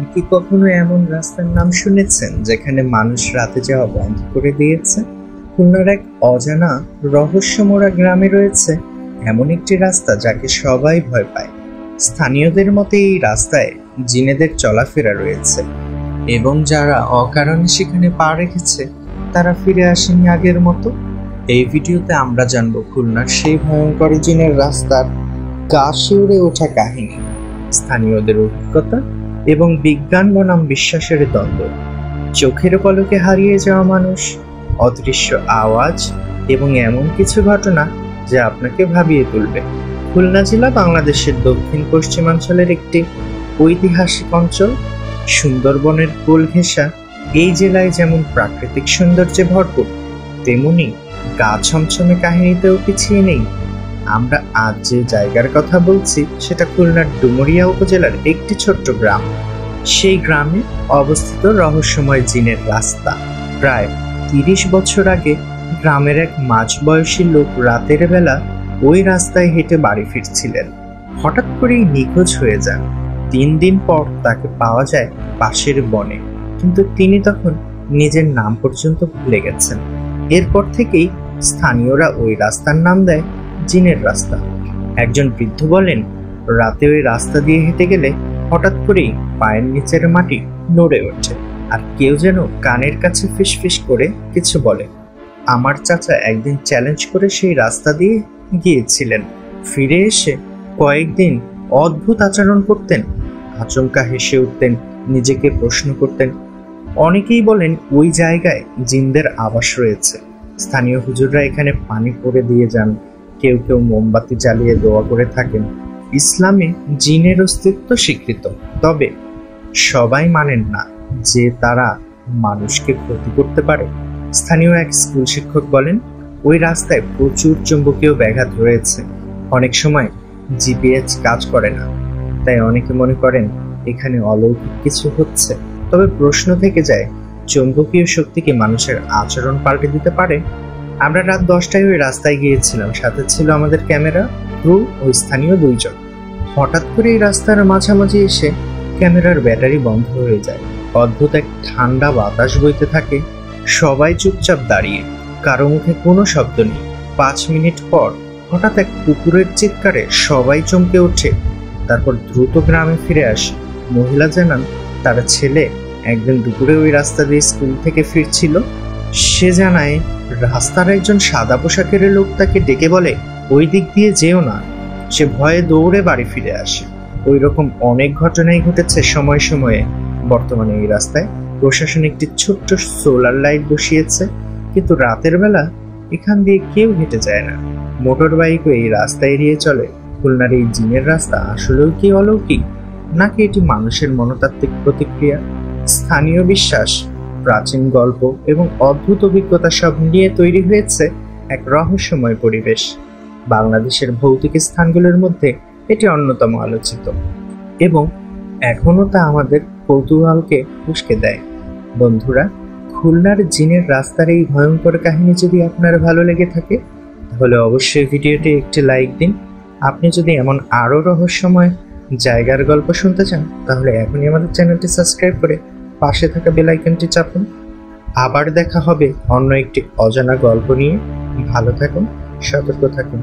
আপনি কি কখনো এমন রাস্তার নাম শুনেছেন যেখানে মানুষ রাতে যাওয়া বন্ধ করে দিয়েছে? খুলনার এক অজানা রহস্যময় গ্রামে রয়েছে এমন একটি রাস্তা যাকে সবাই ভয় পায়। স্থানীয়দের মতে এই রাস্তায় জিনেদের চলাফেরা রয়েছে এবং যারা অকারণে সেখানে পা রেখেছে তারা ফিরে আসেনি আগের মতো। এই ভিডিওতে আমরা জানবো খুলনার সেই ভয়ঙ্কর জিনের রাস্তার গা শিউরে ওঠা কাহিনী, স্থানীয়দের অভিজ্ঞতা এবং বিজ্ঞান বনাম বিশ্বাসের দ্বন্দ্ব, চোখের পলকে হারিয়ে যাওয়া মানুষ, অদৃশ্য আওয়াজ এবং এমন কিছু ঘটনা যা আপনাকে ভাবিয়ে তুলবে। খুলনা জেলা বাংলাদেশের দক্ষিণ পশ্চিমাঞ্চলের একটি ঐতিহাসিক অঞ্চল। সুন্দরবনের কোল ঘেঁষা এই জেলায় যেমন প্রাকৃতিক সৌন্দর্যে ভরপুর, তেমনি গা ছমছমে কাহিনীতেও পিছিয়ে নেই। আমরা আজ যে জায়গার কথা বলছি সেটা খুলনার ডুমুরিয়া উপজেলার একটি ছোট্ট গ্রাম। সেই গ্রামে অবস্থিত রহস্যময় জিনের রাস্তা। প্রায় 30 বছর আগে গ্রামের এক মাঝবয়সী লোক রাতের বেলা ওই রাস্তায় হেঁটে বাড়ি ফিরছিলেন। হঠাৎ করেই নিখোঁজ হয়ে যান। 3 দিন পর তাকে পাওয়া যায় পাশের বনে, কিন্তু তিনি তখন নিজের নাম পর্যন্ত ভুলে গেছেন। এরপর থেকেই স্থানীয়রা ওই রাস্তার নাম দেয় জিনের রাস্তা। একজন বৃদ্ধ বলেন, রাতে ওই রাস্তা দিয়ে হেঁটে গেলে হঠাৎ করেই পায়ের নিচের মাটি নড়ে ওঠে আর কেউ যেন কানের কাছে ফিসফিস করে কিছু বলে। আমার চাচা একদিন চ্যালেঞ্জ করে সেই রাস্তা দিয়ে গিয়েছিলেন। ফিরে এসে কয়েকদিন অদ্ভুত আচরণ করতেন, আচমকা হেসে উঠতেন, নিজেকে প্রশ্ন করতেন। অনেকেই বলেন ওই জায়গায় জিনদের আবাস রয়েছে। স্থানীয় হুজুররা এখানে পানি পড়ে দিয়ে যান, কেউ কেউ মোমবাতি জ্বালিয়ে দোয়া করে থাকেন। ইসলামে জিনের অস্তিত্ব স্বীকৃত, তবে সবাই মানেন না যে তারা মানুষকে ক্ষতি করতে পারে। স্থানীয় এক স্কুল শিক্ষক বলেন, ওই রাস্তায় প্রচুর চৌম্বকীয় ব্যাঘাত রয়েছে। অনেক সময় জিপিএস কাজ করে না, তাই অনেকে মনে করেন এখানে অলৌকিক কিছু হচ্ছে। তবে প্রশ্ন থেকে যায়, চৌম্বকীয় শক্তি কি মানুষের আচরণ পাল্টে দিতে পারে? আমরা রাত 10টায় ওই রাস্তায় গিয়েছিলাম, সাথে ছিল আমাদের ক্যামেরা ক্রু ও স্থানীয় 2 জন। হঠাৎ করে এই রাস্তার মাঝামাঝি এসে ক্যামেরার ব্যাটারি বন্ধ হয়ে যায়। অদ্ভুত এক ঠান্ডা বাতাস বইতে থাকে। সবাই চুপচাপ দাঁড়িয়ে, কারো মুখে কোনো শব্দ নেই। 5 মিনিট পর হঠাৎ এক কুকুরের চিৎকারে সবাই চমকে ওঠে। তারপর দ্রুত গ্রামে ফিরে আসে। মহিলা জানান, তার ছেলে একদিন দুপুরে ওই রাস্তা দিয়ে স্কুল থেকে ফিরছিল। সে জানায়, রাস্তার একজন সাদা পোশাকের লোক তাকে ডেকে বলে, ওই দিক দিয়ে যেও না। সে ভয়ে দৌড়ে বাড়ি ফিরে আসে। ওই রকম অনেক ঘটনাই ঘটেছে সময়ে সময়ে। বর্তমানে এই রাস্তায় প্রশাসন একটি ছোট্ট সোলার লাইট বসিয়েছে, কিন্তু রাতের বেলা এখান দিয়ে কেউ হেঁটে যায় না। মোটর বাইকও এই রাস্তা এড়িয়ে চলে। খুলনার এই জিনের রাস্তা আসলেও কি অলৌকিক, নাকি এটি মানুষের মনতাত্ত্বিক প্রতিক্রিয়া? স্থানীয় বিশ্বাস, প্রাচীন গল্প এবং অদ্ভুত অভিজ্ঞতা সব নিয়ে তৈরি হয়েছে এক রহস্যময় পরিবেশ। বাংলাদেশের ভৌতিক স্থানগুলোর মধ্যে এটি অন্যতম আলোচিত এবং এখনও তা আমাদের কৌতূহলকে উস্কে দেয়। বন্ধুরা, খুলনার জিনের রাস্তার এই ভয়ঙ্কর কাহিনী যদি আপনার ভালো লেগে থাকে তাহলে অবশ্যই ভিডিওটি একটি লাইক দিন। আপনি যদি এমন আরও রহস্যময় জায়গার গল্প শুনতে চান তাহলে এখনই আমাদের চ্যানেলটি সাবস্ক্রাইব করে পাশে থাকা বেল আইকনটি চাপুন। আবার দেখা হবে অন্য একটি অজানা গল্প নিয়ে। ভালো থাকুন, সতর্ক থাকুন।